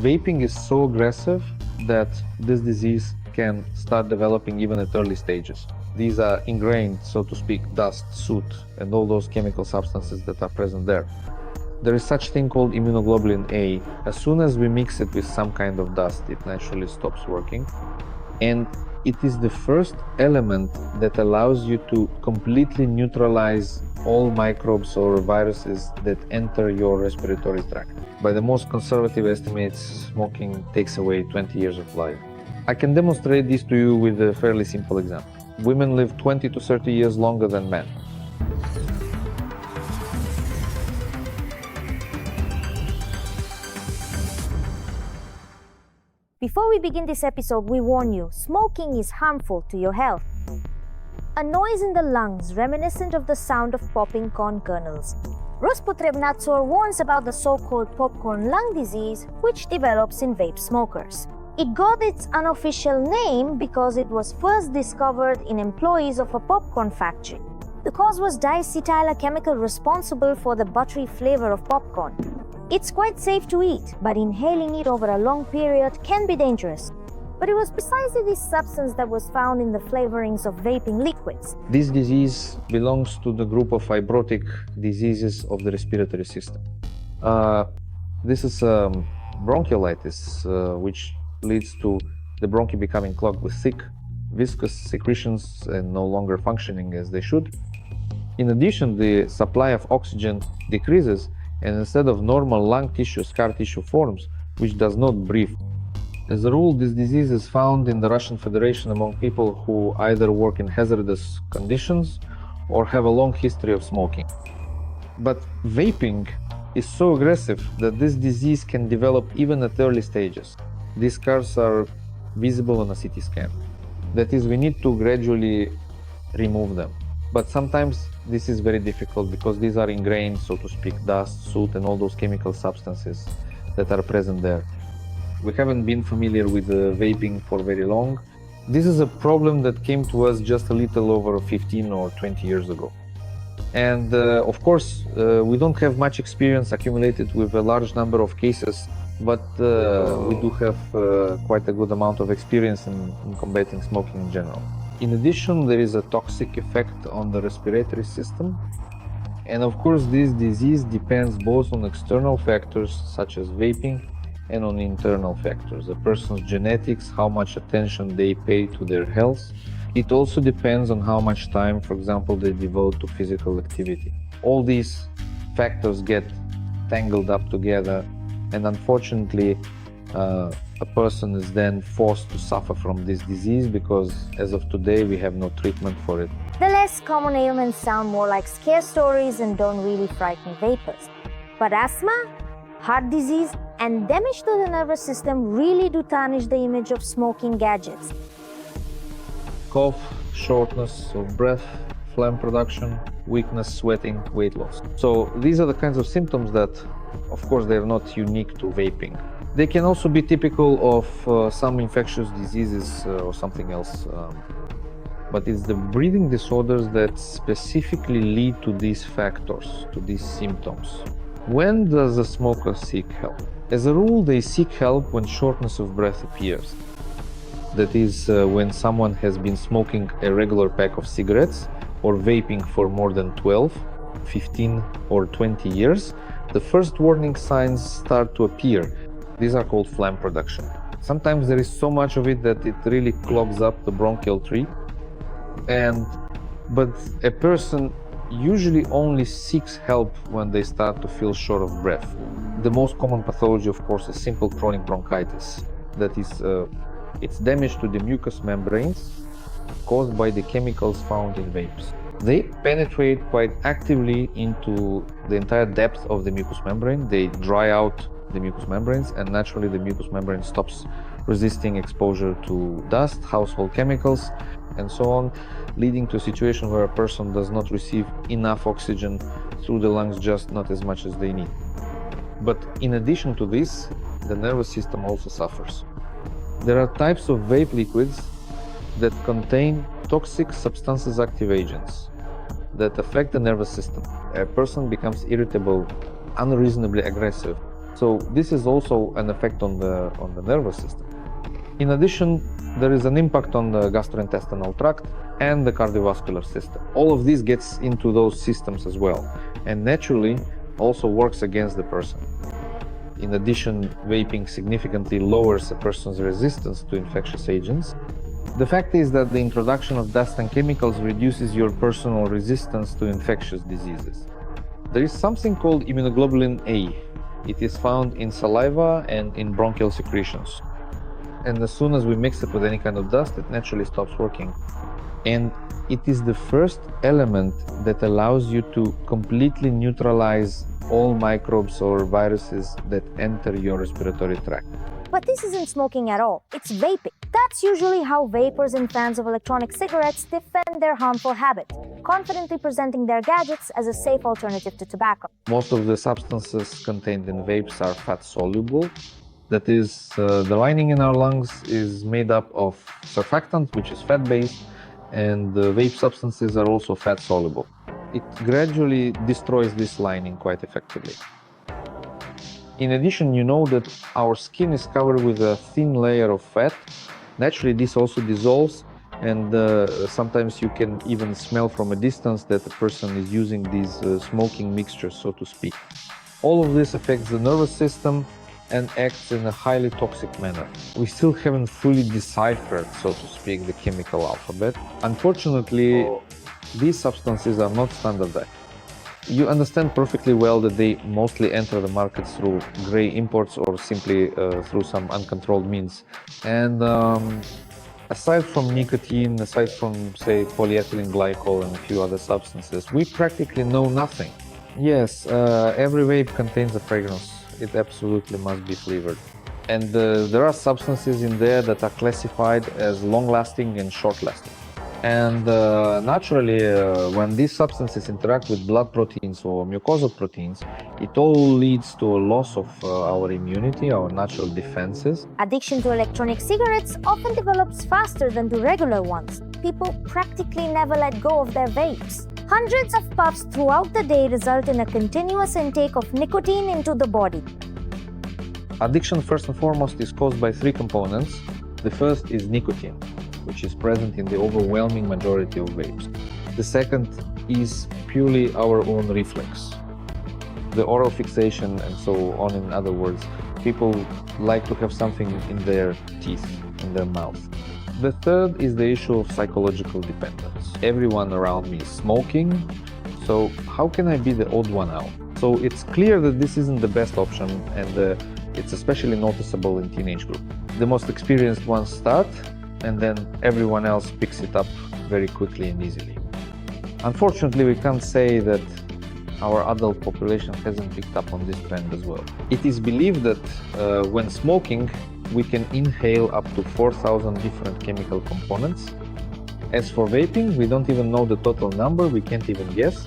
Vaping is so aggressive that this disease can start developing even at early stages. These are ingrained, so to speak, dust, soot, and all those chemical substances that are present there. There is such thing called immunoglobulin A. As soon as we mix it with some kind of dust, it naturally stops working. And it is the first element that allows you to completely neutralize all microbes or viruses that enter your respiratory tract. By the most conservative estimates, smoking takes away 20 years of life. I can demonstrate this to you with a fairly simple example. Women live 20 to 30 years longer than men. Before we begin this episode, we warn you, smoking is harmful to your health. A noise in the lungs reminiscent of the sound of popping corn kernels. Rospotrebnatsor warns about the so-called popcorn lung disease, which develops in vape smokers. It got its unofficial name because it was first discovered in employees of a popcorn factory. The cause was diacetyl, a chemical responsible for the buttery flavor of popcorn. It's quite safe to eat, but inhaling it over a long period can be dangerous. But it was precisely this substance that was found in the flavorings of vaping liquids. This disease belongs to the group of fibrotic diseases of the respiratory system. This is bronchiolitis, which leads to the bronchi becoming clogged with thick, viscous secretions and no longer functioning as they should. In addition, the supply of oxygen decreases, and instead of normal lung tissue, scar tissue forms, which does not breathe. As a rule, this disease is found in the Russian Federation among people who either work in hazardous conditions or have a long history of smoking. But vaping is so aggressive that this disease can develop even at early stages. These scars are visible on a CT scan. That is, we need to gradually remove them. But sometimes this is very difficult because these are ingrained, so to speak, dust, soot, and all those chemical substances that are present there. We haven't been familiar with vaping for very long. This is a problem that came to us just a little over 15 or 20 years ago. And of course, we don't have much experience accumulated with a large number of cases, but we do have quite a good amount of experience in combating smoking in general. In addition, there is a toxic effect on the respiratory system. And of course, this disease depends both on external factors such as vaping and on internal factors, a person's genetics, how much attention they pay to their health. It also depends on how much time, for example, they devote to physical activity. All these factors get tangled up together, and unfortunately, a person is then forced to suffer from this disease because as of today, we have no treatment for it. The less common ailments sound more like scare stories and don't really frighten vapors. But asthma, heart disease, and damage to the nervous system really do tarnish the image of smoking gadgets. Cough, shortness of breath, phlegm production, weakness, sweating, weight loss. So these are the kinds of symptoms that, of course, they're not unique to vaping. They can also be typical of some infectious diseases or something else. But it's the breathing disorders that specifically lead to these factors, to these symptoms. When does a smoker seek help? As a rule, they seek help when shortness of breath appears. That is, when someone has been smoking a regular pack of cigarettes or vaping for more than 12, 15 or 20 years, the first warning signs start to appear. These are called phlegm production. Sometimes there is so much of it that it really clogs up the bronchial tree. But a person usually only seeks help when they start to feel short of breath. The most common pathology, of course, is simple chronic bronchitis. That is, it's damage to the mucous membranes caused by the chemicals found in vapes. They penetrate quite actively into the entire depth of the mucous membrane. They dry out the mucous membranes, and naturally the mucous membrane stops resisting exposure to dust, household chemicals, and so on, leading to a situation where a person does not receive enough oxygen through the lungs, just not as much as they need. But in addition to this, the nervous system also suffers. There are types of vape liquids that contain toxic substances, active agents that affect the nervous system. A person becomes irritable, unreasonably aggressive, So this is also an effect on the nervous system. In addition, there is an impact on the gastrointestinal tract and the cardiovascular system. All of this gets into those systems as well, and naturally also works against the person. In addition, vaping significantly lowers a person's resistance to infectious agents. The fact is that the introduction of dust and chemicals reduces your personal resistance to infectious diseases. There is something called Immunoglobulin A. It is found in saliva and in bronchial secretions. And as soon as we mix it with any kind of dust, it naturally stops working. And it is the first element that allows you to completely neutralize all microbes or viruses that enter your respiratory tract. But this isn't smoking at all, it's vaping. That's usually how vapers and fans of electronic cigarettes defend their harmful habit, confidently presenting their gadgets as a safe alternative to tobacco. Most of the substances contained in vapes are fat-soluble. That is, the lining in our lungs is made up of surfactant, which is fat-based, and the vape substances are also fat-soluble. It gradually destroys this lining quite effectively. In addition, you know that our skin is covered with a thin layer of fat. Naturally, this also dissolves, and sometimes you can even smell from a distance that the person is using these smoking mixtures, so to speak. All of this affects the nervous system and acts in a highly toxic manner. We still haven't fully deciphered, so to speak, the chemical alphabet. Unfortunately, these substances are not standardized. You understand perfectly well that they mostly enter the markets through gray imports or simply through some uncontrolled means. And aside from nicotine, aside from, say, polyethylene glycol and a few other substances, we practically know nothing. Yes, every vape contains a fragrance. It absolutely must be flavored. And there are substances in there that are classified as long-lasting and short-lasting. And naturally, when these substances interact with blood proteins or mucosal proteins, it all leads to a loss of our immunity, our natural defenses. Addiction to electronic cigarettes often develops faster than to regular ones. People practically never let go of their vapes. Hundreds of puffs throughout the day result in a continuous intake of nicotine into the body. Addiction, first and foremost, is caused by three components. The first is nicotine, which is present in the overwhelming majority of vapes. The second is purely our own reflex, the oral fixation and so on. In other words, people like to have something in their teeth, in their mouth. The third is the issue of psychological dependence. Everyone around me is smoking, so how can I be the odd one out? So it's clear that this isn't the best option, and it's especially noticeable in teenage group. The most experienced ones start, and then everyone else picks it up very quickly and easily. Unfortunately, we can't say that our adult population hasn't picked up on this trend as well. It is believed that when smoking, we can inhale up to 4,000 different chemical components. As for vaping, we don't even know the total number, we can't even guess,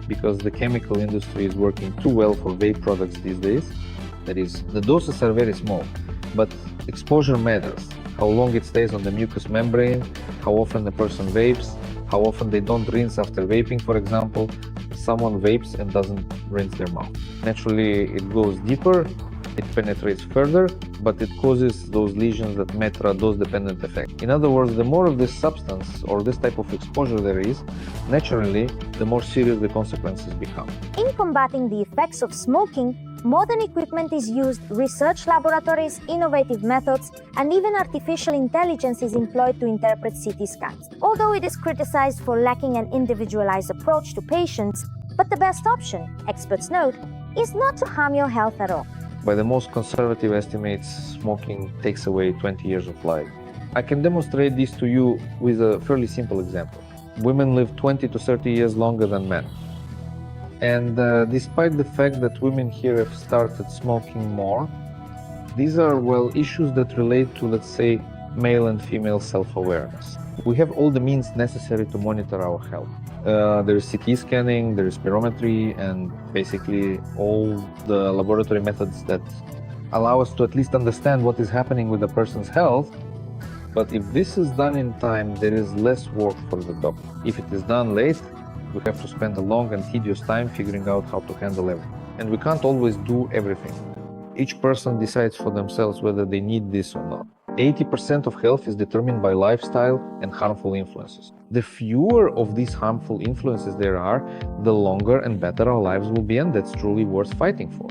because the chemical industry is working too well for vape products these days. That is, the doses are very small, but exposure matters. How long it stays on the mucous membrane, how often the person vapes, how often they don't rinse after vaping, for example. Someone vapes and doesn't rinse their mouth. Naturally, it goes deeper, it penetrates further, but it causes those lesions that matter, a dose-dependent effect. In other words, the more of this substance or this type of exposure there is, naturally, the more serious the consequences become. In combating the effects of smoking, modern equipment is used, research laboratories, innovative methods, and even artificial intelligence is employed to interpret CT scans. Although it is criticized for lacking an individualized approach to patients, but the best option, experts note, is not to harm your health at all. By the most conservative estimates, smoking takes away 20 years of life. I can demonstrate this to you with a fairly simple example. Women live 20 to 30 years longer than men. And despite the fact that women here have started smoking more, these are, well, issues that relate to, let's say, male and female self-awareness. We have all the means necessary to monitor our health. There is CT scanning, there is spirometry, and basically all the laboratory methods that allow us to at least understand what is happening with a person's health. But if this is done in time, there is less work for the doctor. If it is done late, we have to spend a long and tedious time figuring out how to handle everything. And we can't always do everything. Each person decides for themselves whether they need this or not. 80% of health is determined by lifestyle and harmful influences. The fewer of these harmful influences there are, the longer and better our lives will be, and that's truly worth fighting for.